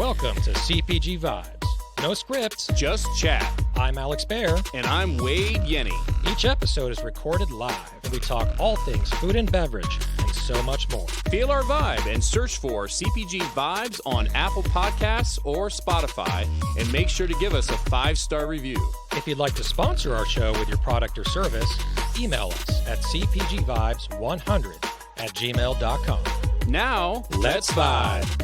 Welcome to CPG Vibes. No scripts, just chat. I'm Alex Baer. And I'm Wade Yenny. Each episode is recorded live, and we talk all things food and beverage, and so much more. Feel our vibe and search for CPG Vibes on Apple Podcasts or Spotify, and make sure to give us a 5-star review. If you'd like to sponsor our show with your product or service, email us at cpgvibes100@gmail.com. Now, let's vibe.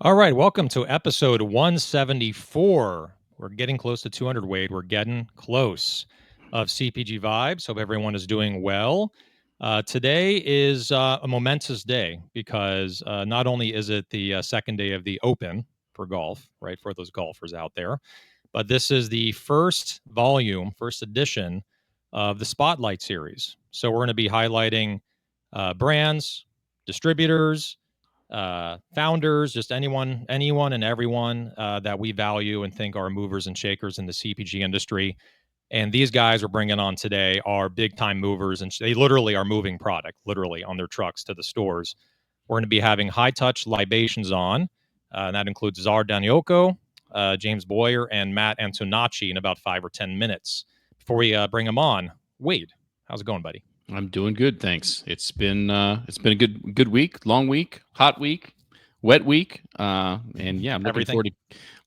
All right, welcome to episode 174. We're getting close to 200, Wade. We're getting close of CPG Vibes. Hope everyone is doing well. Today is a momentous day because not only is it the second day of the Open for golf, right, for those golfers out there, but this is the first edition of the Spotlight Series. So we're going to be highlighting brands, distributors, founders, just anyone and everyone that we value and think are movers and shakers in the CPG industry. And these guys we're bringing on today are big time movers, and they literally are moving product, literally on their trucks to the stores. We're going to be having High Touch Libations on, and that includes Czar Danioko, James Boyer, and Matt Antonacci in about 5 or 10 minutes. Before we bring them on, Wade, how's it going, buddy? I'm doing good, thanks. It's been a good week, long week, hot week, wet week, and yeah, I'm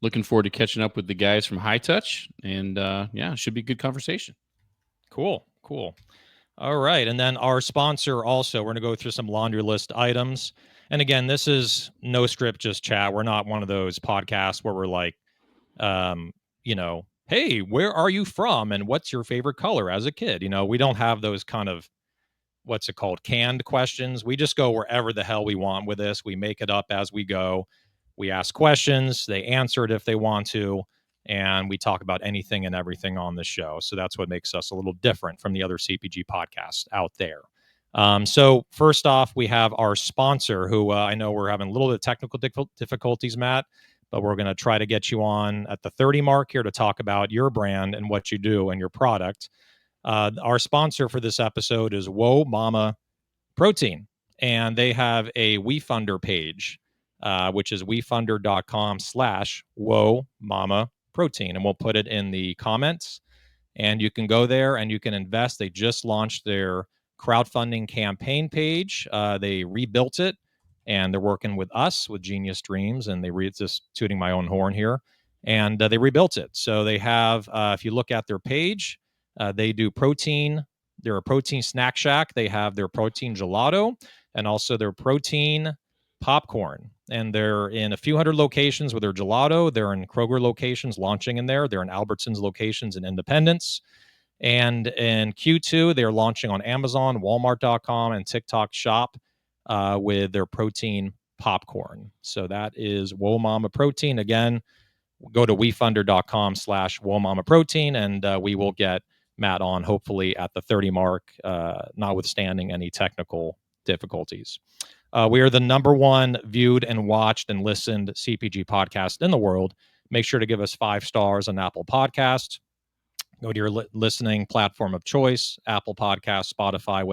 looking forward to catching up with the guys from High Touch, and yeah, it should be a good conversation. Cool. All right, and then our sponsor also. We're going to go through some laundry list items, and again, this is no script, just chat. We're not one of those podcasts where we're like, hey, where are you from, and what's your favorite color as a kid? We don't have those kind of, what's it called, canned questions. We just go wherever the hell we want with this. We make it up as we go. We ask questions, they answer it if they want to, and we talk about anything and everything on the show. So that's what makes us a little different from the other CPG podcasts out there. So first off, we have our sponsor, who I know we're having a little bit of technical difficulties, Matt, but we're going to try to get you on at the 30 mark here to talk about your brand and what you do and your product. Our sponsor for this episode is Whoa Mama Protein, and they have a WeFunder page, which is wefunder.com/Whoa Mama Protein, and we'll put it in the comments, and you can go there and you can invest. They just launched their crowdfunding campaign page. They rebuilt it, and they're working with us, with Genius Dreams, and just tooting my own horn here, and they rebuilt it. So they have, if you look at their page, they do protein. They're a protein snack shack. They have their protein gelato and also their protein popcorn. And they're in a few hundred locations with their gelato. They're in Kroger locations launching in there. They're in Albertsons locations and Independence. And in Q2, they're launching on Amazon, Walmart.com, and TikTok Shop with their protein popcorn. So that is Whoa Mama Protein. Again, go to wefunder.com/Whoa Mama Protein, and we will get Matt on hopefully at the 30 mark, notwithstanding any technical difficulties. We are the number one viewed and watched and listened CPG podcast in the world. Make sure to give us 5 stars on Apple Podcast. Go to your listening platform of choice, Apple Podcast, Spotify,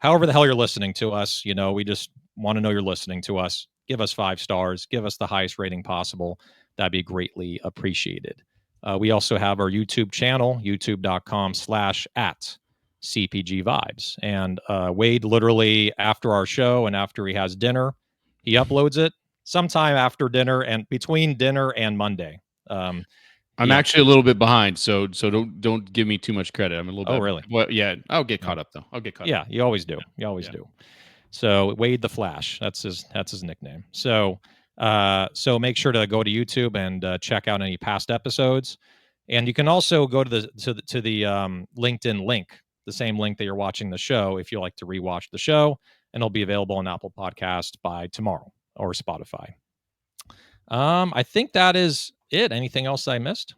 however the hell you're listening to us. We just want to know you're listening to us. Give us 5 stars. Give us the highest rating possible. That'd be greatly appreciated. We also have our YouTube channel, youtube.com/@CPG Vibes. And Wade, literally after our show and after he has dinner, he uploads it sometime after dinner and between dinner and Monday. I'm actually a little bit behind, so don't give me too much credit. I'm a little bit. Oh, really? Well, yeah, I'll get caught up though. Yeah, you always do. You always do. So Wade the Flash, that's his nickname. So make sure to go to YouTube and check out any past episodes, and you can also go to the LinkedIn link, the same link that you're watching the show, if you like to rewatch the show, and it'll be available on Apple Podcast by tomorrow or Spotify. I think that is it. Anything else I missed?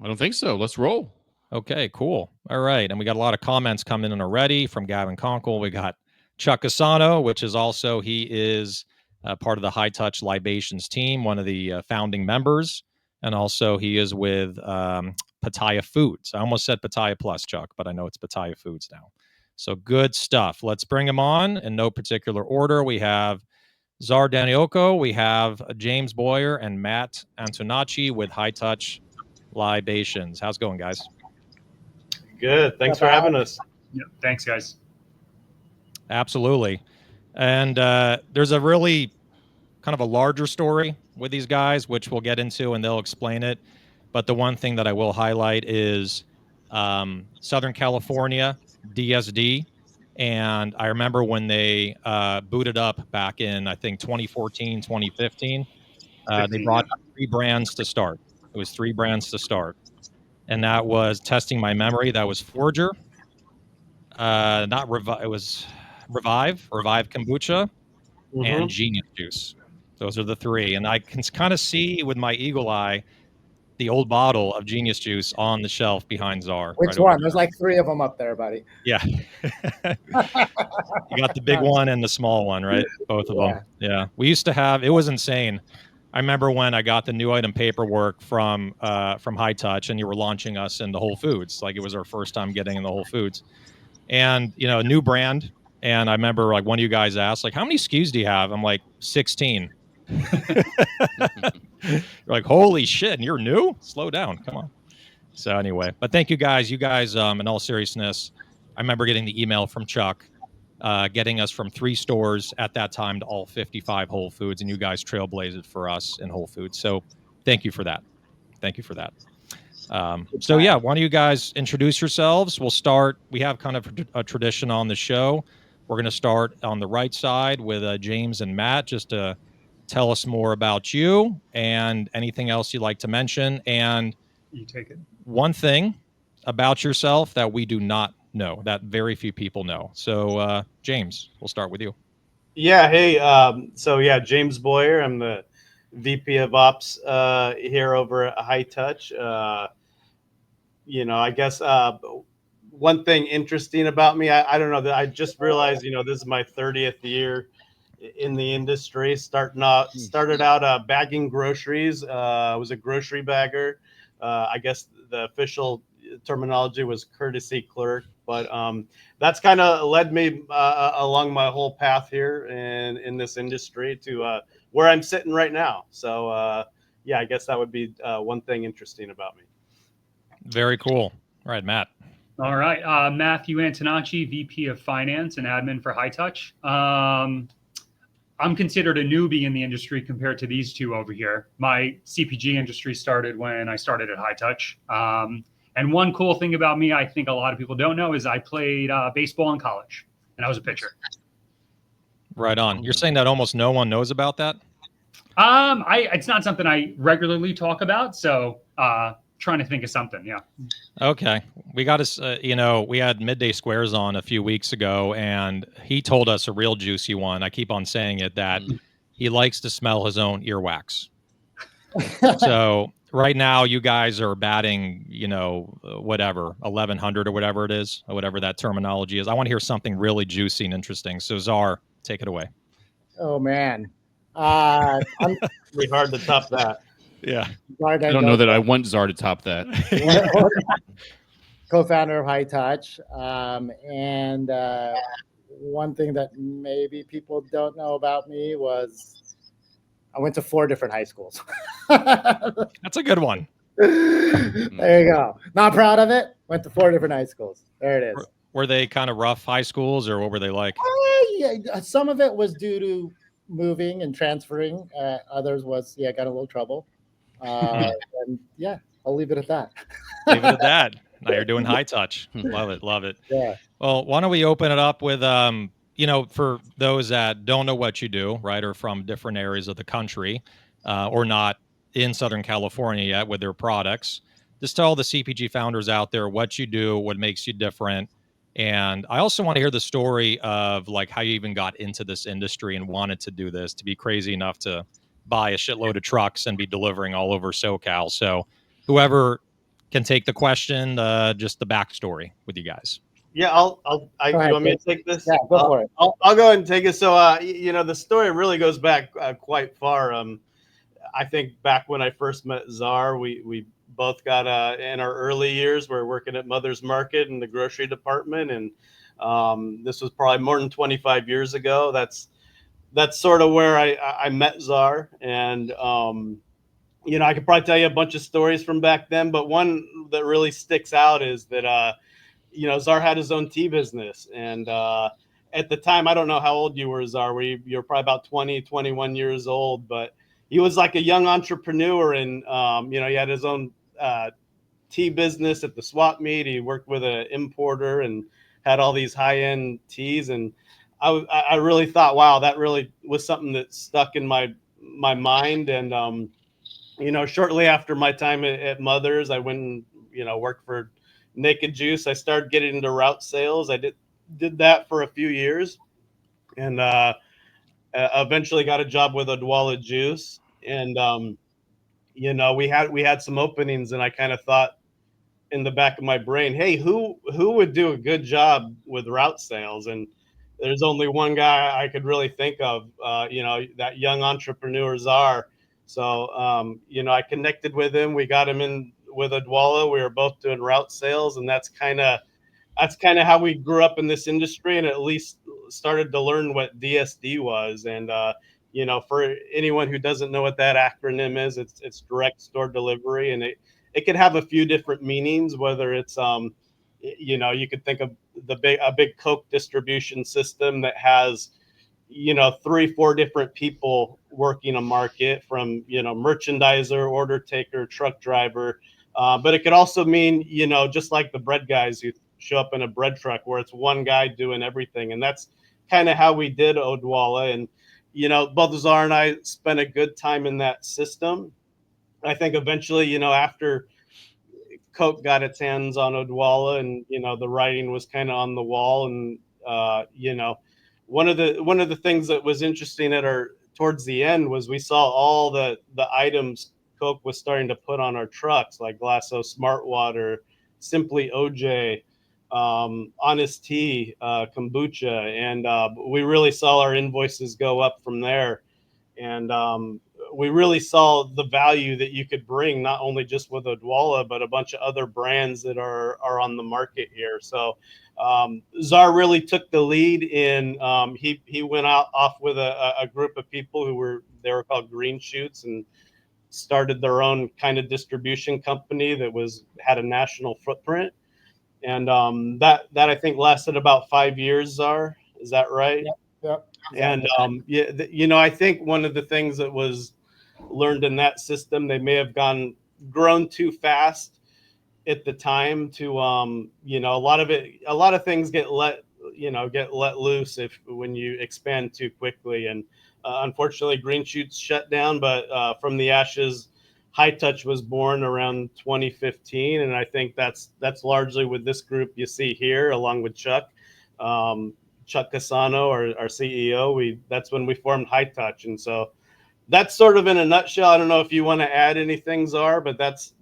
I don't think so. Let's roll. Okay, cool. All right, and we got a lot of comments coming in already from Gavin Conkle. We got Chuck Asano, which is also, he is part of the High Touch Libations team, one of the founding members. And also he is with Pattaya Foods. I almost said Pattaya Plus, Chuck, but I know it's Pattaya Foods now. So good stuff. Let's bring them on in no particular order. We have Czar Danioko, we have James Boyer, and Matt Antonacci with High Touch Libations. How's it going, guys? Good. Thanks for having us. Yep. Thanks, guys. Absolutely. And there's a really kind of a larger story with these guys, which we'll get into and they'll explain it. But the one thing that I will highlight is Southern California, DSD. And I remember when they booted up back in, I think, 2014, 2015, they brought 3 brands to start. It was 3 brands to start. And that was, testing my memory, that was Forger, not Revive, it was Revive Kombucha, and Genius Juice. Those are the 3. And I can kind of see with my eagle eye the old bottle of Genius Juice on the shelf behind Czar. Which right one? There's like 3 of them up there, buddy. Yeah. You got the big one and the small one, right? Both of them. Yeah. We used to have, it was insane. I remember when I got the new item paperwork from High Touch, and you were launching us into Whole Foods. Like, it was our first time getting in the Whole Foods. And, you know, a new brand. And I remember, like, one of you guys asked, like, how many SKUs do you have? I'm like, 16. You're like, holy shit, and you're new? Slow down. Come on. So anyway, but thank you guys. You guys, in all seriousness, I remember getting the email from Chuck, getting us from 3 stores at that time to all 55 Whole Foods, and you guys trailblazed it for us in Whole Foods. So thank you for that. Thank you for that. So yeah, why don't you guys introduce yourselves? We'll start. We have kind of a tradition on the show. We're going to start on the right side with James and Matt, just to tell us more about you and anything else you'd like to mention. And You take it. one thing about yourself that we do not know, that very few people know. So James, we'll start with you. Yeah. Hey. So yeah, James Boyer. I'm the VP of Ops here over at High Touch. You know, I guess one thing interesting about me, I don't know, that I just realized, you know, this is my 30th year in the industry. Started out bagging groceries. I was a grocery bagger. I guess the official terminology was courtesy clerk, but that's kind of led me along my whole path here in this industry to where I'm sitting right now. So yeah, I guess that would be one thing interesting about me. Very cool. All right, Matt. All right. Matthew Antonacci, VP of Finance and Admin for High Touch. I'm considered a newbie in the industry compared to these two over here. My CPG industry started when I started at High Touch. And one cool thing about me, I think a lot of people don't know, is I played baseball in college, and I was a pitcher. Right on. You're saying that almost no one knows about that? It's not something I regularly talk about, so trying to think of something. Yeah. Okay. We got us, you know, we had Midday Squares on a few weeks ago, and he told us a real juicy one. I keep on saying it, that he likes to smell his own earwax. So right now you guys are batting, you know, whatever, 1100 or whatever it is, or whatever that terminology is. I want to hear something really juicy and interesting. So Czar, take it away. Oh man. I'm Pretty hard to top that. Yeah. I don't know that I want Czar to top that. Co-founder of High Touch. And one thing that maybe people don't know about me was I went to 4 different high schools. That's a good one. There you go. Not proud of it. Went to 4 different high schools. There it is. Were they kind of rough high schools, or what were they like? Yeah, some of it was due to moving and transferring. Others was, got a little trouble. And yeah, I'll leave it at that. Leave it at that. Now you're doing High Touch. Love it. Love it. Yeah. Well, why don't we open it up with, you know, for those that don't know what you do, right, or from different areas of the country, or not in Southern California yet with their products, just tell the CPG founders out there what you do, what makes you different. And I also want to hear the story of like how you even got into this industry and wanted to do this, to be crazy enough to buy a shitload of trucks and be delivering all over SoCal. So whoever can take the question, just the backstory with you guys. Yeah, you want me to take this? Yeah, go for it. I'll go ahead and take it. So, you know, the story really goes back quite far. I think back when I first met Czar, we both got in our early years, we're working at Mother's Market in the grocery department, and this was probably more than 25 years ago. That's sort of where I met Czar, and I could probably tell you a bunch of stories from back then, but one that really sticks out is that Czar had his own tea business, and at the time, I don't know how old you were, Czar. You're probably about 20, 21 years old, but he was like a young entrepreneur, and he had his own tea business at the swap meet. He worked with an importer and had all these high-end teas, and I really thought, wow, that really was something that stuck in my mind. And shortly after my time at Mother's, I went and worked for Naked Juice. I started getting into route sales. I did that for a few years, and eventually got a job with Odwalla Juice. And we had some openings, and I kind of thought in the back of my brain, hey, who would do a good job with route sales? And there's only one guy I could really think of, that young entrepreneur Czar. So I connected with him. We got him in with Odwalla. We were both doing route sales, and that's kind of how we grew up in this industry, and at least started to learn what DSD was. And for anyone who doesn't know what that acronym is, it's direct store delivery, and it could have a few different meanings. Whether it's you could think of a big Coke distribution system that has 3-4 different people working a market, from merchandiser, order taker, truck driver. But it could also mean just like the bread guys who show up in a bread truck, where it's one guy doing everything. And that's kind of how we did Odwalla. And both Czar and I spent a good time in that system. I think eventually, after Coke got its hands on Odwalla, and the writing was kind of on the wall, and one of the things that was interesting towards the end was we saw all the items Coke was starting to put on our trucks, like Glasso Smart Water, Simply OJ, Honest Tea, kombucha, and we really saw our invoices go up from there. And we really saw the value that you could bring, not only just with Odwalla, but a bunch of other brands that are on the market here. So Czar really took the lead in. He went off with a group of people who were called Green Shoots, and started their own kind of distribution company that had a national footprint. And that I think lasted about 5 years, Czar. Is that right? Yep. And I think one of the things that was learned in that system, they may have grown too fast at the time to a lot of things get let loose when you expand too quickly. And unfortunately, Green Shoots shut down, but from the ashes, High Touch was born around 2015, and I think that's largely with this group you see here, along with Chuck Casano, our CEO. That's when we formed High Touch. And so that's sort of in a nutshell. I don't know if you want to add anything, Czar, but that's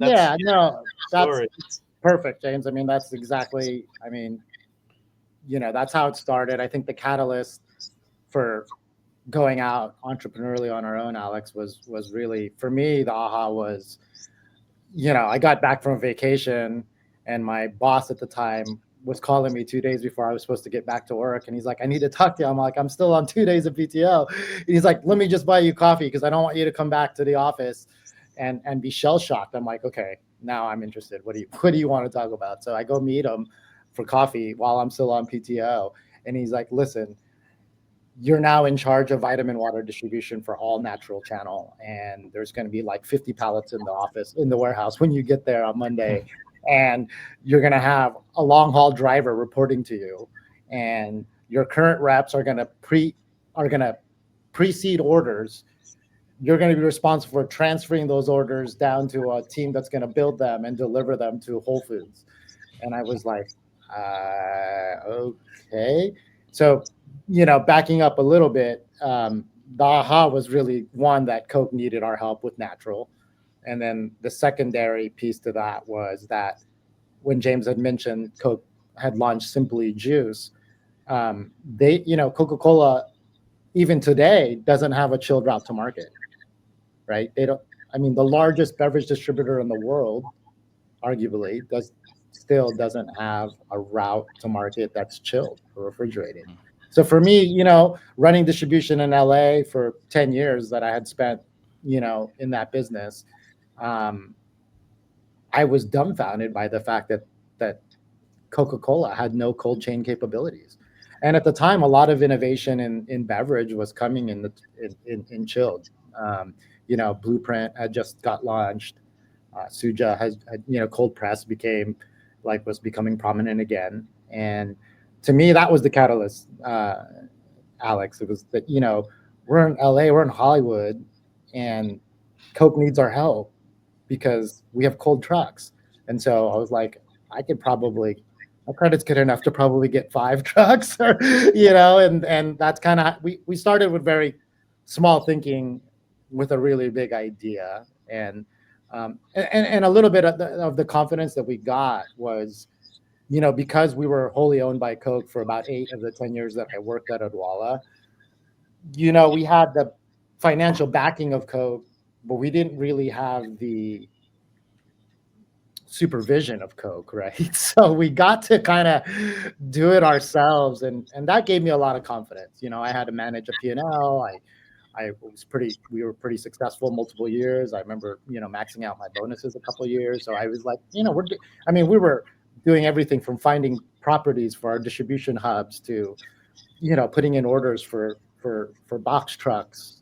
perfect, James. I mean, that's exactly, that's how it started. I think the catalyst for going out entrepreneurially on our own, Alex, was really, for me, the aha was, I got back from vacation, and my boss at the time was calling me 2 days before I was supposed to get back to work. And he's like, I need to talk to you. I'm like, I'm still on 2 days of PTO. And he's like, let me just buy you coffee, because I don't want you to come back to the office and be shell shocked. I'm like, okay, now I'm interested. What do you want to talk about? So I go meet him for coffee while I'm still on PTO. And he's like, listen, you're now in charge of vitamin water distribution for all natural channel. And there's going to be like 50 pallets in the warehouse when you get there on Monday. And you're going to have a long haul driver reporting to you. And your current reps are going to precede orders. You're going to be responsible for transferring those orders down to a team that's going to build them and deliver them to Whole Foods. And I was like, okay. So, backing up a little bit, the aha was really one that Coke needed our help with natural. And then the secondary piece to that was that when James had mentioned Coke had launched Simply Juice, Coca-Cola, even today, doesn't have a chilled route to market, right? They don't. I mean, the largest beverage distributor in the world arguably still doesn't have a route to market that's chilled or refrigerated. So for me, running distribution in LA for 10 years that I had spent, in that business, I was dumbfounded by the fact that Coca-Cola had no cold chain capabilities. And at the time, a lot of innovation in beverage was coming in chilled. Blueprint had just got launched. Suja cold press was becoming prominent again. And to me, that was the catalyst, Alex. It was that, we're in LA, we're in Hollywood, and Coke needs our help because we have cold trucks. And so I was like, my credit's good enough to probably get 5 trucks, and that's kind of, we started with very small thinking with a really big idea. And a little bit of the confidence that we got was, because we were wholly owned by Coke for about 8 of the 10 years that I worked at Odwalla, we had the financial backing of Coke, but we didn't really have the supervision of Coke, right? So we got to kind of do it ourselves, and that gave me a lot of confidence. I had to manage a P&L. We were pretty successful multiple years. I remember, maxing out my bonuses a couple of years. So I was like, we were doing everything from finding properties for our distribution hubs to, putting in orders for box trucks.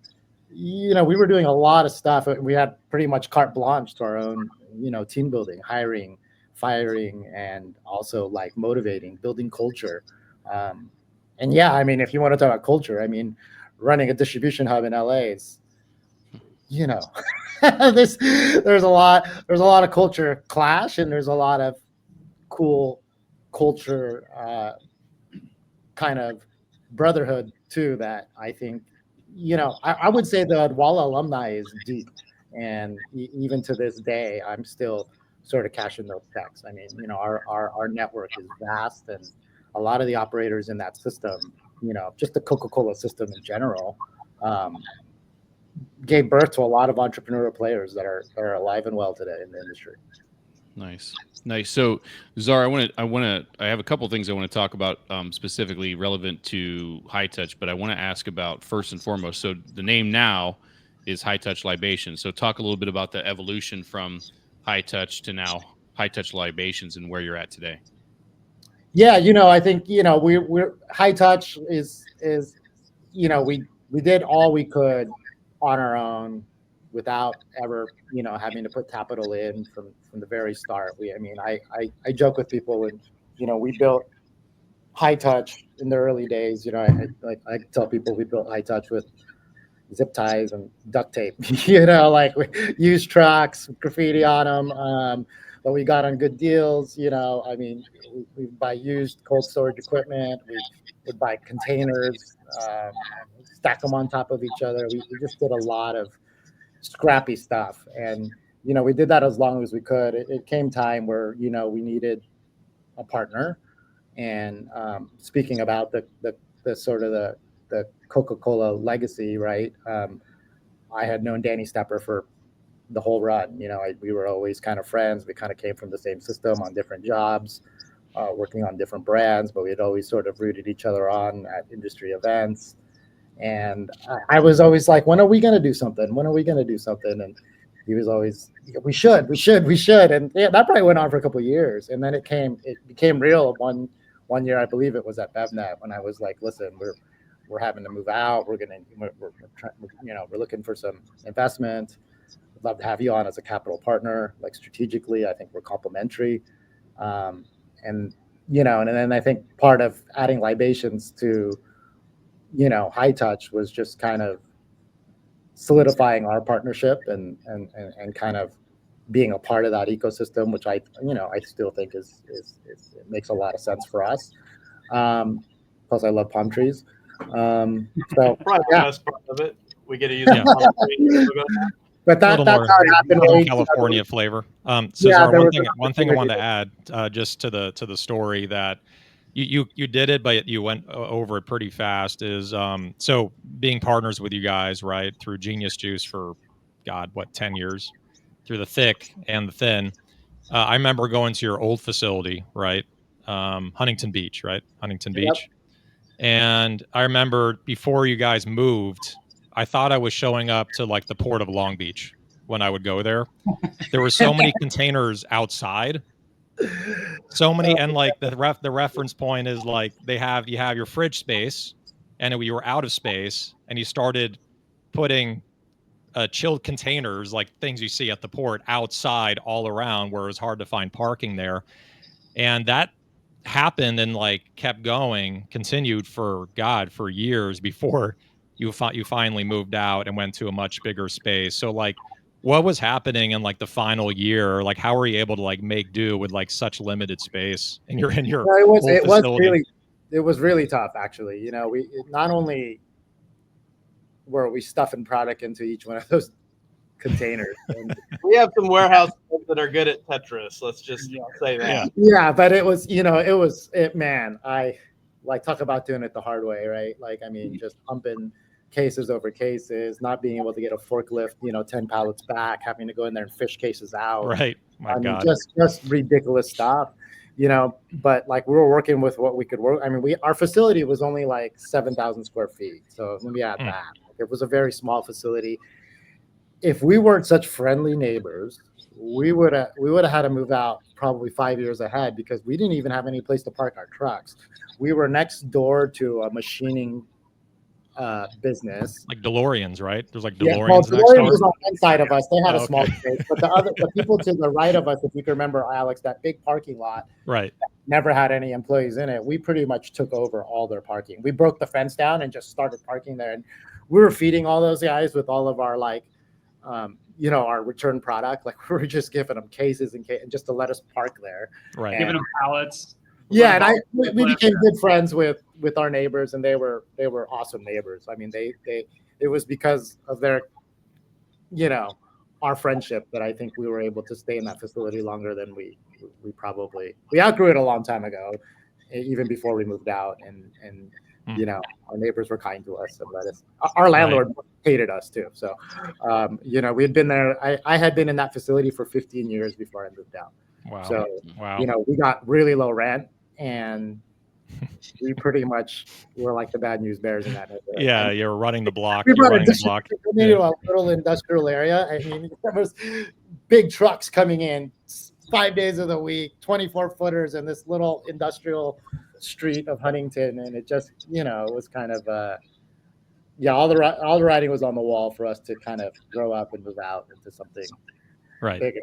We were doing a lot of stuff. We had pretty much carte blanche to our own, team building, hiring, firing, and also like motivating, building culture. And yeah, if you want to talk about culture, running a distribution hub in LA is, there's a lot of culture clash, and there's a lot of cool culture kind of brotherhood too that I think, I would say the Odwalla alumni is deep, and even to this day, I'm still sort of cashing those checks. Our network is vast, and a lot of the operators in that system, just the Coca-Cola system in general, gave birth to a lot of entrepreneurial players that are alive and well today in the industry. Nice. So, Zara, I have a couple things I want to talk about specifically relevant to High Touch, but I want to ask about first and foremost. So the name now is High Touch Libations. So talk a little bit about the evolution from High Touch to now High Touch Libations and where you're at today. Yeah, I think, we're High Touch is we did all we could on our own without ever, having to put capital in from the very start. I joke with people when, we built High Touch in the early days. I tell people we built High Touch with zip ties and duct tape, like we used trucks, graffiti on them, but we got on good deals. We buy used cold storage equipment. We would buy containers, stack them on top of each other. We just did a lot of scrappy stuff, and we did that as long as we could. It came time where we needed a partner, and speaking about the sort of the Coca-Cola legacy, right? I had known Danny Stepper for the whole run. We were always kind of friends. We kind of came from the same system on different jobs, working on different brands, but we had always sort of rooted each other on at industry events. And I was always like, when are we going to do something? When are we going to do something? And he was always, we should. And yeah, that probably went on for a couple of years. And then it became real one year, I believe it was at BevNet, when I was like, listen, we're having to move out. We're looking for some investment. I'd love to have you on as a capital partner. Like strategically, I think we're complementary. And then I think part of adding Libations to, High Touch was just kind of solidifying our partnership and kind of being a part of that ecosystem, which I still think is it makes a lot of sense for us. Plus I love palm trees. So probably the best part of it. We get to use the palm tree. But that's how it happened. California flavor. Zara, one thing I wanted to add just to the story that you did it, but you went over it pretty fast. Is so being partners with you guys, right, through Genius Juice for 10 years, through the thick and the thin. I remember going to your old facility, right? Huntington Beach, right? Huntington Beach. And I remember before you guys moved, I thought I was showing up to like the port of Long Beach when I would go there. There were so many containers outside. So many, and like the reference point is like you have your fridge space, and you were out of space, and you started putting chilled containers, like things you see at the port, outside all around, where it was hard to find parking there. And that happened and like kept going, continued for years before you finally moved out and went to a much bigger space. So like, what was happening in like the final year? Like, how were you able to like make do with like such limited space in your Well, facility? it was really tough, actually. You know, not only were we stuffing product into each one of those containers. And we have some warehouse that are good at Tetris. Let's just say that. Yeah, but it was, man, I like talk about doing it the hard way, right? Like, I mean, just pumping cases over cases, not being able to get a forklift, 10 pallets back, having to go in there and fish cases out. Right. My God. Just ridiculous stuff, but like we were working with what we could work. I mean, our facility was only like 7,000 square feet. So let me add that. It was a very small facility. If we weren't such friendly neighbors, we would have had to move out probably 5 years ahead, because we didn't even have any place to park our trucks. We were next door to a machining business, like DeLoreans, right? There's like DeLoreans next door. Was on one side of us. They had a small space, but the people to the right of us, if you can remember, Alex, that big parking lot, right, never had any employees in it. We pretty much took over all their parking. We broke the fence down and just started parking there, and we were feeding all those guys with all of our our return product. Like, we were just giving them cases and just to let us park there, right? Giving them pallets. Yeah, and we became good friends with our neighbors, and they were awesome neighbors. I mean, it was because of their, our friendship that I think we were able to stay in that facility longer than we outgrew it a long time ago, even before we moved out, and our neighbors were kind to us and let us. Our landlord hated us too, so we had been there. I had been in that facility for 15 years before I moved out. Wow. So wow. We got really low rent, and we pretty much were like the bad news bears in that neighborhood. Yeah, you're running the block. We brought a little industrial area. I mean, there was big trucks coming in 5 days of the week, 24-footers in this little industrial street of Huntington, and it just, it was kind of all the writing was on the wall for us to kind of grow up and move out into something bigger.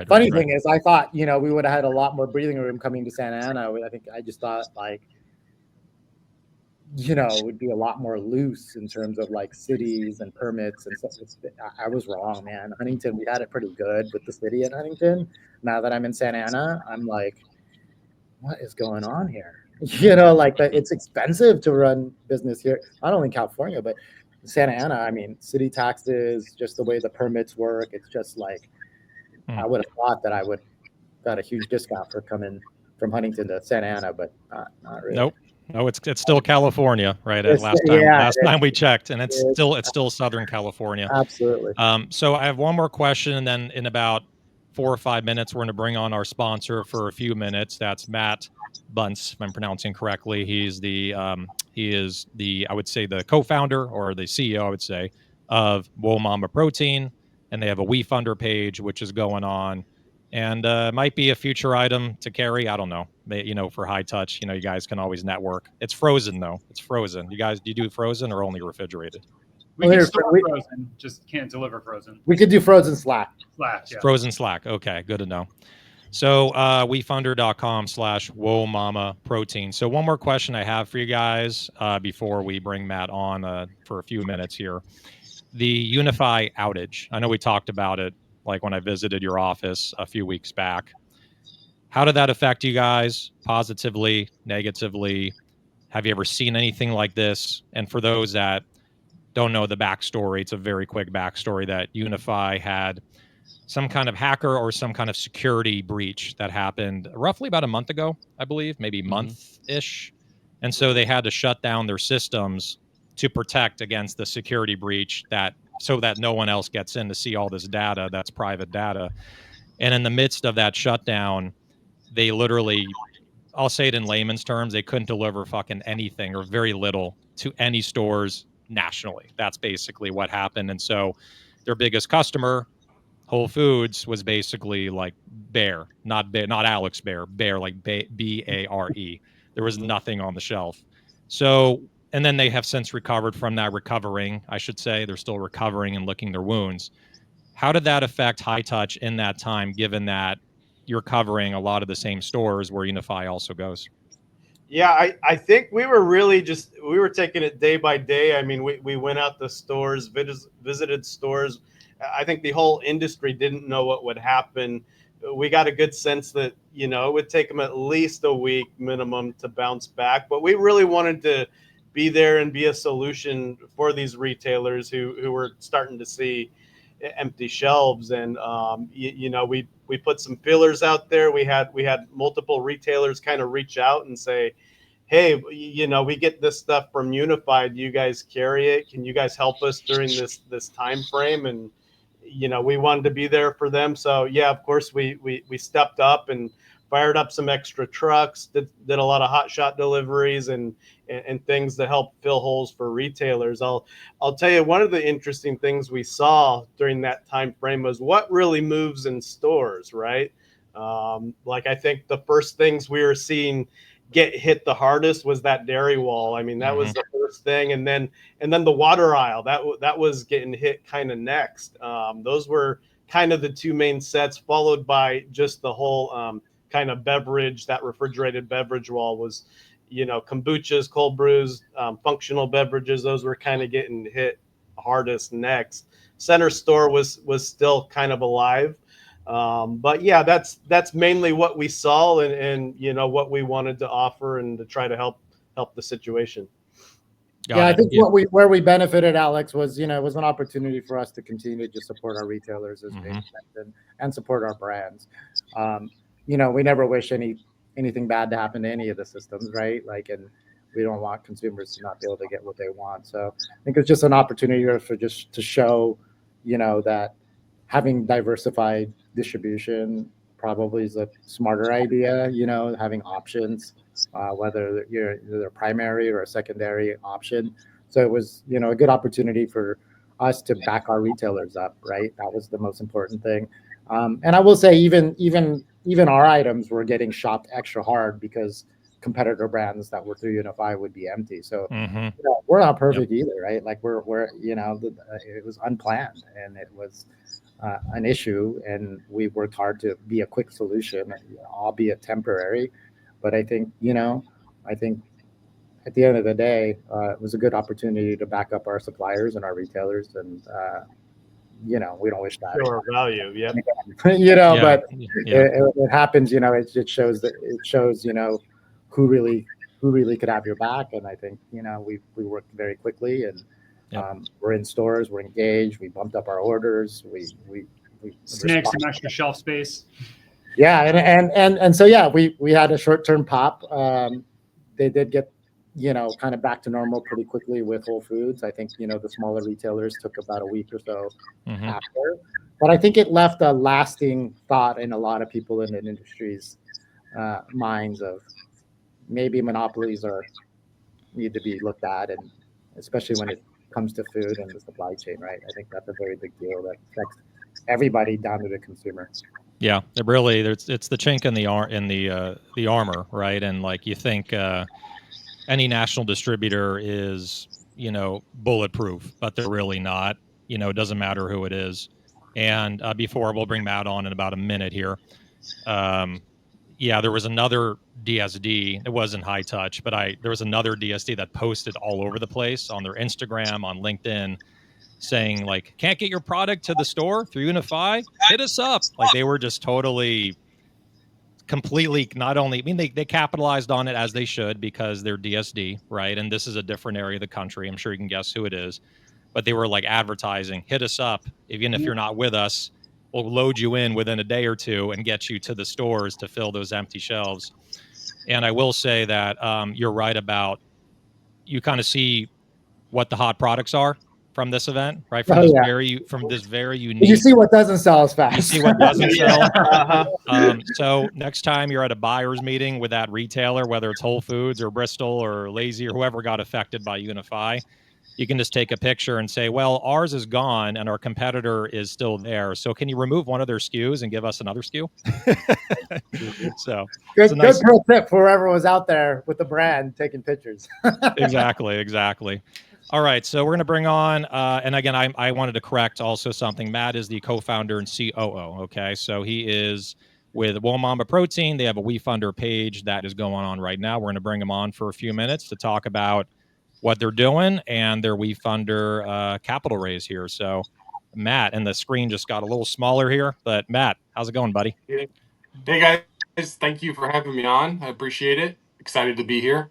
Funny thing is, I thought, we would have had a lot more breathing room coming to Santa Ana. I just thought, like, it would be a lot more loose in terms of like cities and permits and stuff. I was wrong, man. Huntington, we had it pretty good with the city in Huntington. Now that I'm in Santa Ana, I'm like, what is going on here? It's expensive to run business here, not only in California, but Santa Ana. I mean, city taxes, just the way the permits work. It's just like, I would have thought that I would got a huge discount for coming from Huntington to Santa Ana, but not really. Nope. No, it's still California, right? Last time we checked, and it's still Southern California. Absolutely. So I have one more question, and then in about 4 or 5 minutes, we're going to bring on our sponsor for a few minutes. That's Matt Bunce, if I'm pronouncing correctly. He is the I would say the co-founder or the CEO, I would say, of Whoa Mama Protein, and they have a WeFunder page which is going on, and might be a future item to carry. I don't know. For High Touch, you guys can always network. It's frozen though. It's frozen. You guys, do you do frozen or only refrigerated? We can store frozen, just can't deliver frozen. We could do frozen Slack. Yeah. Frozen Slack. Okay, good to know. So WeFunder.com/Whoa Mama Protein. So one more question I have for you guys before we bring Matt on for a few minutes here. The Unify outage. I know we talked about it like when I visited your office a few weeks back. How did that affect you guys? Positively, negatively? Have you ever seen anything like this? And for those that don't know the backstory, it's a very quick backstory that Unify had some kind of hacker or some kind of security breach that happened roughly about a month ago, I believe, maybe month-ish. And so they had to shut down their systems to protect against the security breach so that no one else gets in to see all this data that's private data. And in the midst of that shutdown, they literally, I'll say it in layman's terms, they couldn't deliver fucking anything or very little to any stores nationally. That's basically what happened. And so their biggest customer, Whole Foods, was basically like bare, not Alex Bear, like Bare. There was nothing on the shelf. So, and then they have since recovered from that, recovering, I should say. They're still recovering and licking their wounds. How did that affect High Touch in that time, given that you're covering a lot of the same stores where Unify also goes? Yeah, I think we were taking it day by day. I mean, we went out to stores, visited stores. I think the whole industry didn't know what would happen. We got a good sense that, it would take them at least a week minimum to bounce back. But we really wanted to be there and be a solution for these retailers who were starting to see empty shelves. And, we put some fillers out there. We had multiple retailers kind of reach out and say, hey, we get this stuff from Unified. You guys carry it. Can you guys help us during this time frame? And we wanted to be there for them. So yeah, of course we stepped up and fired up some extra trucks. Did a lot of hot shot deliveries and things to help fill holes for retailers. I'll tell you, one of the interesting things we saw during that time frame was what really moves in stores, right? Like I think the first things we were seeing get hit the hardest was that dairy wall. I mean, that was the first thing, and then the water aisle that was getting hit kind of next. Those were kind of the two main sets, followed by just the whole kind of beverage. That refrigerated beverage wall was, kombuchas, cold brews, functional beverages. Those were kind of getting hit hardest next. Center store was still kind of alive. But yeah, that's mainly what we saw and what we wanted to offer and to try to help the situation. I think where we benefited, Alex, was it was an opportunity for us to continue to just support our retailers as James mentioned, and support our brands. We never wish anything bad to happen to any of the systems, right? And we don't want consumers to not be able to get what they want. So I think it's just an opportunity for just to show, that having diversified distribution probably is a smarter idea, having options, whether you're either a primary or a secondary option. So it was, a good opportunity for us to back our retailers up, right? That was the most important thing. And I will say even our items were getting shopped extra hard because competitor brands that were through Unify would be empty. So we're not perfect either, right? Like we're it was unplanned and it was an issue, and we worked hard to be a quick solution, albeit temporary. But I think at the end of the day, it was a good opportunity to back up our suppliers and our retailers, and we don't wish that. Sure, value, yeah. But it happens. It shows who really could have your back, and I think we worked very quickly and. We're in stores, we're engaged, we bumped up our orders, we snagged some extra shelf space. And so we had a short-term pop. They did get kind of back to normal pretty quickly with Whole Foods. I think the smaller retailers took about a week or so after, but I think it left a lasting thought in a lot of people in the industry's minds of maybe monopolies need to be looked at, and especially when it comes to food and the supply chain, right? I think that's a very big deal that affects everybody down to the consumer. Yeah, it really, it's the chink in the armor, right? And like you think any national distributor is bulletproof, but they're really not. It doesn't matter who it is. And before we'll bring Matt on in about a minute here. There was another DSD. It wasn't High Touch, but there was another DSD that posted all over the place on their Instagram, on LinkedIn, saying like, can't get your product to the store through Unify? Hit us up. Like they were just totally, completely they capitalized on it as they should because they're DSD, right? And this is a different area of the country. I'm sure you can guess who it is. But they were like advertising, hit us up. Even if you're not with us, we'll load you in within a day or two and get you to the stores to fill those empty shelves. And I will say that you're right about, you kind of see what the hot products are, from this event, right? Oh, yeah. From this very unique. You see what doesn't sell as fast. You see what doesn't sell. Uh-huh. So next time you're at a buyer's meeting with that retailer, whether it's Whole Foods or Bristol or Lazy or whoever got affected by Unify, you can just take a picture and say, well, ours is gone and our competitor is still there. So can you remove one of their SKUs and give us another SKU? So good nice pro tip for whoever was out there with the brand taking pictures. Exactly. All right, so we're going to bring on, and again, I wanted to correct also something. Matt is the co-founder and COO, okay? So he is with Whoa Mama Protein. They have a WeFunder page that is going on right now. We're going to bring him on for a few minutes to talk about what they're doing and their WeFunder capital raise here. So Matt, and the screen just got a little smaller here, but Matt, how's it going, buddy? Hey guys, thank you for having me on. I appreciate it. Excited to be here.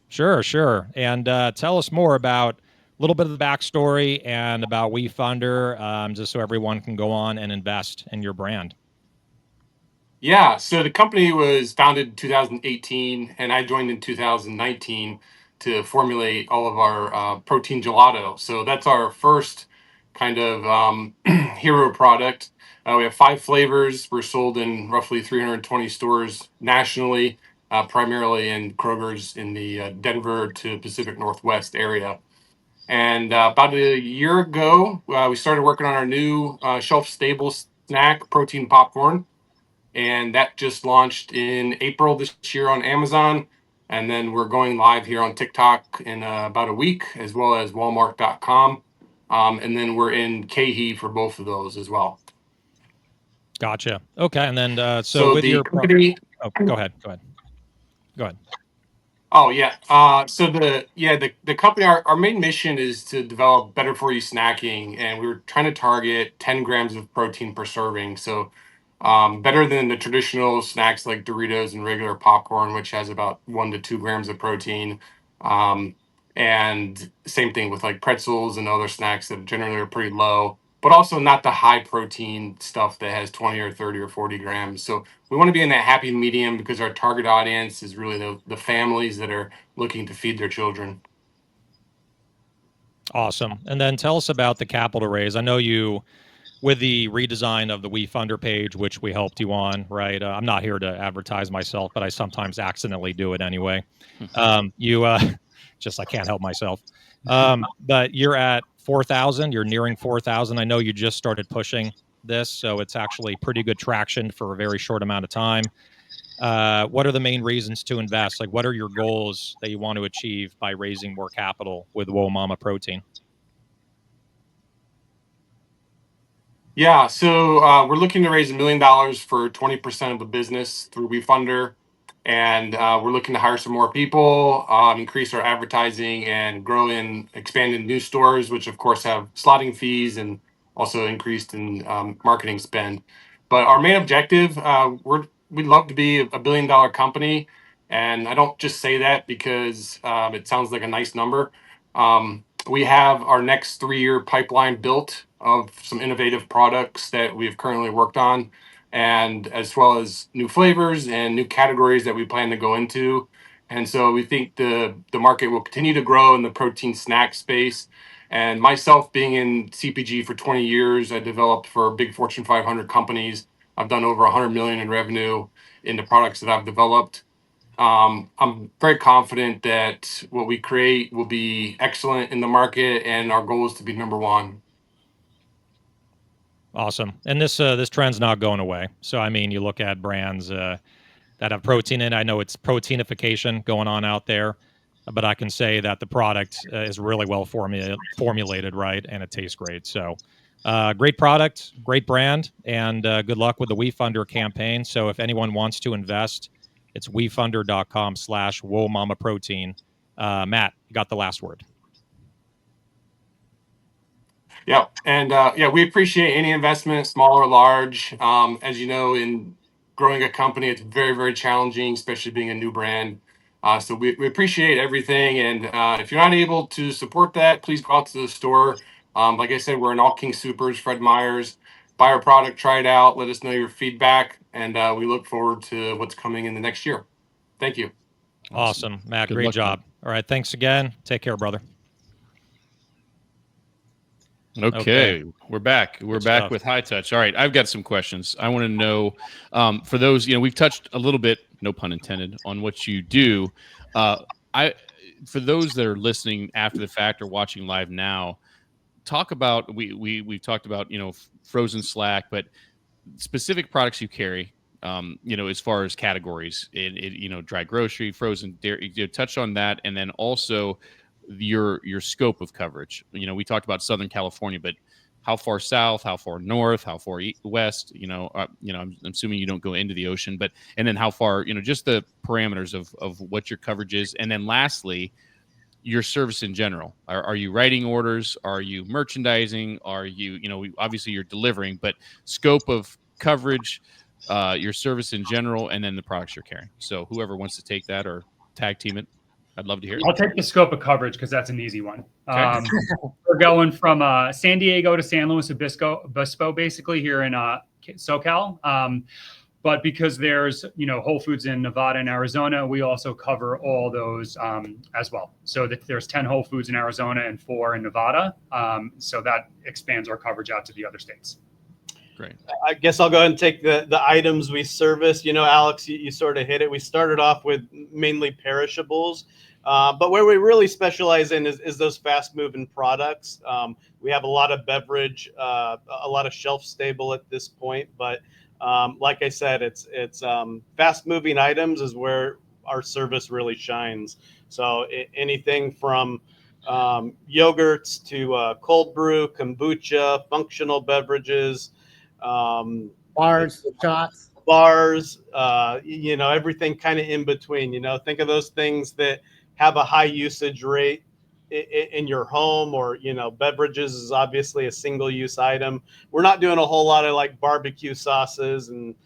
Sure. And tell us more about a little bit of the backstory and about WeFunder, just so everyone can go on and invest in your brand. Yeah, so the company was founded in 2018, and I joined in 2019 to formulate all of our protein gelato. So that's our first kind of hero product. We have 5 flavors. We're sold in roughly 320 stores nationally, primarily in Kroger's in the Denver to Pacific Northwest area. And about a year ago, we started working on our new shelf-stable snack, protein popcorn. And that just launched in April this year on Amazon. And then we're going live here on TikTok in about a week, as well as Walmart.com. And then we're in KeHE for both of those as well. Gotcha. Okay, and then so with the your company. Go ahead. Oh yeah. So the company, our main mission is to develop better for you snacking, and we're trying to target 10 grams of protein per serving. So better than the traditional snacks like Doritos and regular popcorn, which has about 1 to 2 grams of protein. And same thing with like pretzels and other snacks that generally are pretty low, but also not the high protein stuff that has 20 or 30 or 40 grams. So we want to be in that happy medium because our target audience is really the families that are looking to feed their children. Awesome. And then tell us about the capital raise. I know you, with the redesign of the WeFunder page, which we helped you on, right? I'm not here to advertise myself, but I sometimes accidentally do it anyway. I can't help myself. But you're at 4,000. You're nearing 4,000. I know you just started pushing this, so it's actually pretty good traction for a very short amount of time. What are the main reasons to invest? Like, what are your goals that you want to achieve by raising more capital with Whoa Mama Protein? Yeah, so we're looking to raise $1 million for 20% of the business through WeFunder, and we're looking to hire some more people, increase our advertising, and expand in new stores, which of course have slotting fees and also increased in marketing spend. But our main objective, we'd love to be a $1 billion company, and I don't just say that because it sounds like a nice number. We have our next 3-year pipeline built of some innovative products that we've currently worked on, and as well as new flavors and new categories that we plan to go into. And so we think the market will continue to grow in the protein snack space. And myself being in CPG for 20 years, I developed for big Fortune 500 companies. I've done over 100 million in revenue in the products that I've developed. I'm very confident that what we create will be excellent in the market, and our goal is to be number one. Awesome. And this trend's not going away. So, I mean, you look at brands that have protein in it. I know it's proteinification going on out there, but I can say that the product is really well formulated, right? And it tastes great. So, great product, great brand, and good luck with the WeFunder campaign. So if anyone wants to invest, it's wefunder.com/WhoaMamaProtein. Matt, you got the last word. Yeah, and we appreciate any investment, small or large. As you know, in growing a company, it's very, very challenging, especially being a new brand. So we appreciate everything. And if you're not able to support that, please go out to the store. Like I said, we're in All King Supers, Fred Meyer's. Buy our product, try it out, let us know your feedback, and we look forward to what's coming in the next year. Thank you. Awesome, Matt. Good Great luck, job. man. All right. Thanks again. Take care, brother. Okay, we're back. We're Good back stuff. with High Touch. All right, I've got some questions. I want to know, for those, we've touched a little bit, no pun intended, on what you do. For those that are listening after the fact or watching live now, talk about we've talked about frozen slack, but specific products you carry. As far as categories, dry grocery, frozen dairy. Touch on that, and then also your scope of coverage. We talked about Southern California, but how far south, how far north, how far west? I'm assuming you don't go into the ocean, but and then how far? Just the parameters of what your coverage is, and then lastly, your service in general. Are you writing orders? Are you merchandising? Are you, obviously you're delivering, but scope of coverage, your service in general, and then the products you're carrying. So whoever wants to take that or tag team it, I'd love to hear it. I'll take the scope of coverage because that's an easy one. Okay. We're going from San Diego to San Luis Obispo, basically here in SoCal. But because there's, Whole Foods in Nevada and Arizona, we also cover all those as well. So that there's 10 Whole Foods in Arizona and 4 in Nevada. So that expands our coverage out to the other states. Great. I guess I'll go ahead and take the items we service. Alex, you sort of hit it. We started off with mainly perishables. But where we really specialize in is those fast-moving products. We have a lot of beverage, a lot of shelf-stable at this point. But like I said, it's fast-moving items is where our service really shines. So anything from yogurts to cold brew, kombucha, functional beverages, Bars, shots. Everything kind of in between. Think of those things that have a high usage rate in your home, or beverages is obviously a single use item. We're not doing a whole lot of like barbecue sauces and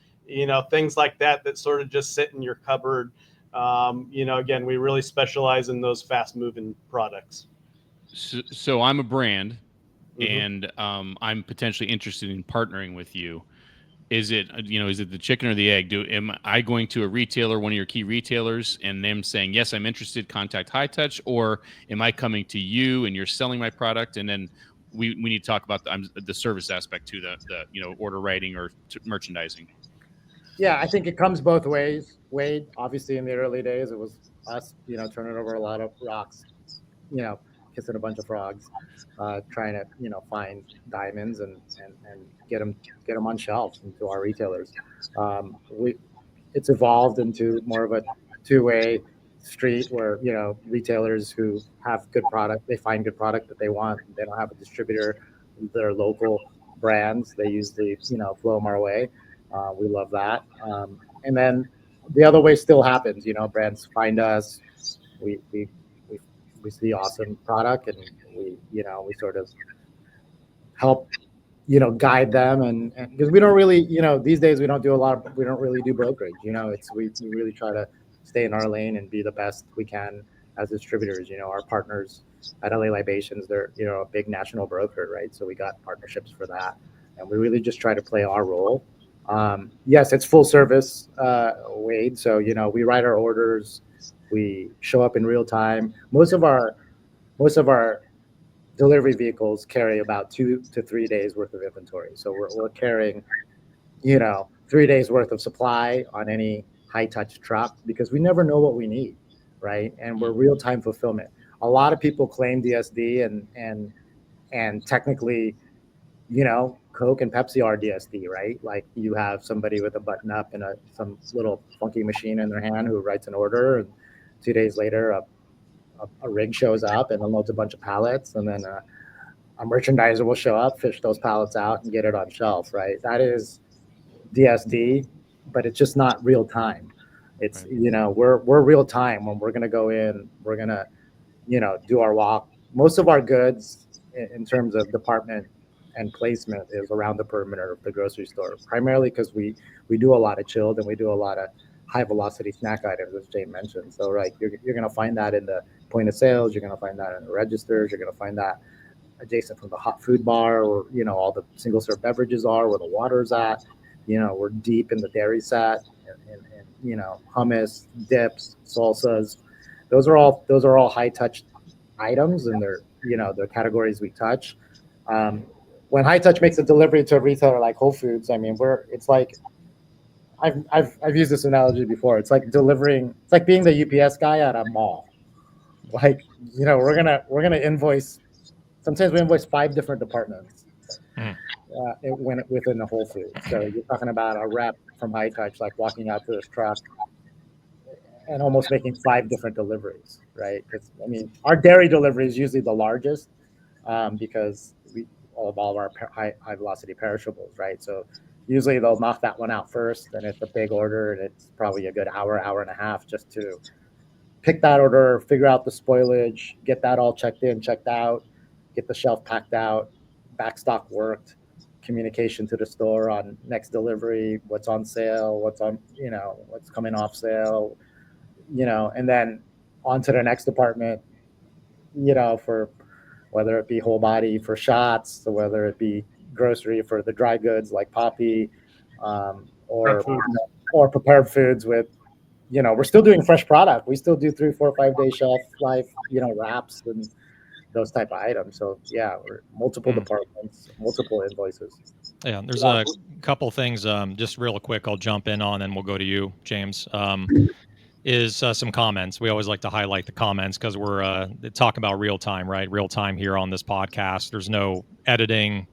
things like that sort of just sit in your cupboard. Again, we really specialize in those fast moving products. So I'm a brand, and I'm potentially interested in partnering with you. Is it the chicken or the egg? Am I going to a retailer, one of your key retailers, and them saying, yes, I'm interested, contact High Touch, or am I coming to you and you're selling my product? And then we need to talk about the service aspect too, the order writing or merchandising. Yeah, I think it comes both ways. Wade, obviously in the early days, it was us, turning over a lot of rocks, kissing a bunch of frogs, trying to find diamonds and get them on shelves into our retailers. It's evolved into more of a two-way street where retailers who have good product, they find good product that they want. They don't have a distributor. They're local brands. They usually flow them our way. We love that. And then the other way still happens. Brands find us. We see awesome product, and we sort of help guide them, and because we don't really these days we don't really do brokerage. We really try to stay in our lane and be the best we can as distributors. Our partners at LA Libations, they're a big national broker, right? So we got partnerships for that, and we really just try to play our role. Yes, it's full service, Wade. So we write our orders. We show up in real time. Most of our delivery vehicles carry about 2 to 3 days worth of inventory. So we're carrying, 3 days worth of supply on any High Touch truck because we never know what we need, right? And we're real time fulfillment. A lot of people claim DSD and technically, Coke and Pepsi are DSD, right? Like you have somebody with a button up and some little funky machine in their hand who writes an order, and 2 days later, a rig shows up and unloads a bunch of pallets, and then a merchandiser will show up, fish those pallets out, and get it on shelf, right? That is DSD, but it's just not real time. It's right. We're real time when we're gonna go in, we're gonna do our walk. Most of our goods in terms of department and placement is around the perimeter of the grocery store, primarily because we do a lot of chilled and we do a lot of high velocity snack items, as Jay mentioned. So you're going to find that in the point of sales. You're going to find that in the registers. You're going to find that adjacent from the hot food bar, or all the single serve beverages are, where the water's at. We're deep in the dairy set, and hummus, dips, salsas. Those are all High Touch items, and they're categories we touch. When High Touch makes a delivery to a retailer like Whole Foods, I mean, it's like I've used this analogy before. It's like it's like being the UPS guy at a mall. Like, we're gonna invoice. Sometimes we invoice 5 different departments within the Whole Foods. So you're talking about a rep from High Touch, like walking out to his truck and almost making 5 different deliveries, right? Because I mean, our dairy delivery is usually the largest because all of our high velocity perishables, right? So usually they'll knock that one out first, and it's a big order, and it's probably a good hour and a half just to pick that order, figure out the spoilage, get that all checked in, checked out, get the shelf packed out, backstock worked, communication to the store on next delivery, what's on sale, what's coming off sale, and then on to the next department, for whether it be whole body for shots, or whether it be grocery for the dry goods like Poppi, or prepared foods with, we're still doing fresh product. We still do 3, 4, 5 day shelf life, wraps and those type of items. So yeah, we're multiple departments, multiple invoices. Yeah, there's a couple things. Just real quick, I'll jump in on, and we'll go to you, James. Is some comments. We always like to highlight the comments because we're talking about real time, right? Real time here on this podcast. There's no editing.